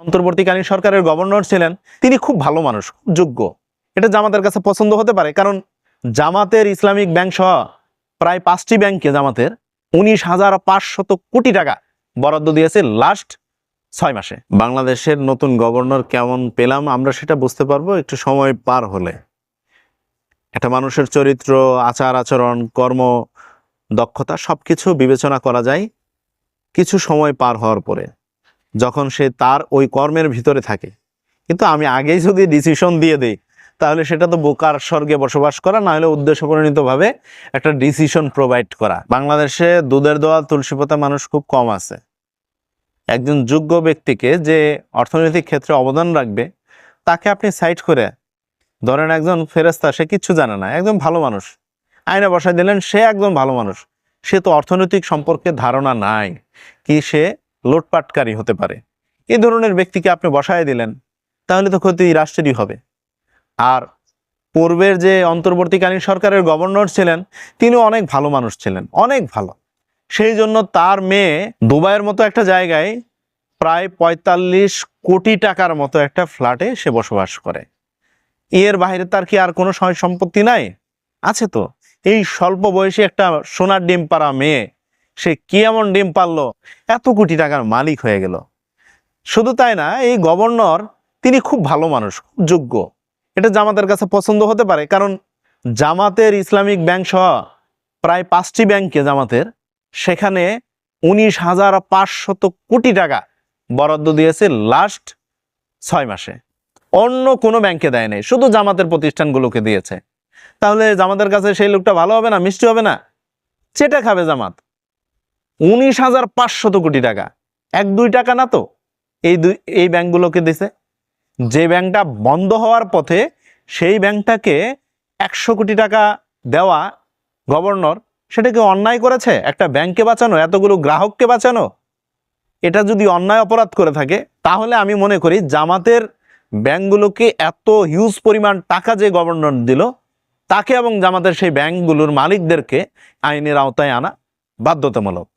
অন্তর্বর্তীকালীন সরকারের গভর্নর ছিলেন, তিনি খুব ভালো মানুষ, খুব যোগ্য। এটা জামাতের কাছে পছন্দ হতে পারে, কারণ জামাতের ইসলামিক ব্যাংক সহ প্রায় 5টি ব্যাংকে জামাতের 19,500 কোটি টাকা বরাদ্দ দিয়েছে লাস্ট 6 মাসে। বাংলাদেশের নতুন গভর্নর কেমন পেলাম আমরা সেটা বুঝতে পারবো একটু সময় পার হলে। একটা মানুষের চরিত্র, আচার আচরণ, কর্ম দক্ষতা সবকিছু বিবেচনা করা যায় কিছু সময় পার হওয়ার পরে, যখন সে তার ওই কর্মের ভিতরে থাকে। কিন্তু আমি আগেই যদি ডিসিশন দিয়ে দিই তাহলে সেটা তো বোকার স্বর্গে বসবাস করা, না হলে উদ্দেশ্যপ্রণীতভাবে একটা ডিসিশন প্রোভাইড করা। বাংলাদেশে দুধের দোয়াল তুলসী পাতা মানুষ খুব কম আছে। একজন যোগ্য ব্যক্তিকে যে অর্থনৈতিক ক্ষেত্রে অবদান রাখবে তাকে আপনি সাইড করে ধরেন একজন ফেরেস্তা, সে কিচ্ছু জানে না, একদম ভালো মানুষ, আইনে বসায় দিলেন সে একদম ভালো মানুষ, সে তো অর্থনৈতিক সম্পর্কে ধারণা নাই, কি সে লুটপাটকারী হতে পারে, এই ধরনের ব্যক্তিকে আপনি বসায় দিলেন, তাহলে তো ক্ষতি রাষ্ট্রেরই হবে। আর পূর্বের যে অন্তর্বর্তীকালীন সরকারের গভর্নর ছিলেন, তিনি অনেক ভালো মানুষ ছিলেন, অনেক ভালো। সেই জন্য তার মেয়ে দুবাইয়ের মতো একটা জায়গায় প্রায় 45 কোটি টাকার মতো একটা ফ্ল্যাটে সে বসবাস করে। এর বাইরে তার কি আর কোনো সয় সম্পত্তি নাই? আছে তো। এই স্বল্প বয়সী একটা সোনার ডিম পাড়া মেয়ে, সে কি এমন ডিম পারলো এত কোটি টাকার মালিক হয়ে গেল? শুধু তাই না, এই গভর্নর তিনি খুব ভালো মানুষ, খুব যোগ্য। এটা জামাতের কাছে পছন্দ হতে পারে, কারণ জামাতের ইসলামিক ব্যাংক সহ প্রায় 5টি ব্যাংকে জামাতের, সেখানে 19,500 কোটি টাকা বরাদ্দ দিয়েছে লাস্ট 6 মাসে। অন্য কোনো ব্যাংকে দেয় নাই, শুধু জামাতের প্রতিষ্ঠানগুলোকে দিয়েছে। তাহলে জামাতের কাছে সেই লোকটা ভালো হবে না, মিষ্টি হবে না? চেটা খাবে জামাত। 19,500 কোটি টাকা 1-2 টাকা না তো, এই ব্যাংকগুলোকে দিছে। যে ব্যাংকটা বন্ধ হওয়ার পথে সেই ব্যাংকটাকে 100 কোটি টাকা দেওয়া গভর্নর, সেটাকে অন্যায় করেছে? একটা ব্যাংককে বাঁচানো, এতগুলো গ্রাহককে বাঁচানো, এটা যদি অন্যায় অপরাধ করে থাকে, তাহলে আমি মনে করি জামাতের ব্যাংকগুলোকে এত হিউজ পরিমাণ টাকা যে গভর্নর দিল, তাকে এবং জামাতের সেই ব্যাংকগুলোর মালিকদেরকে আইনের আওতায় আনা বাধ্যতামূলক।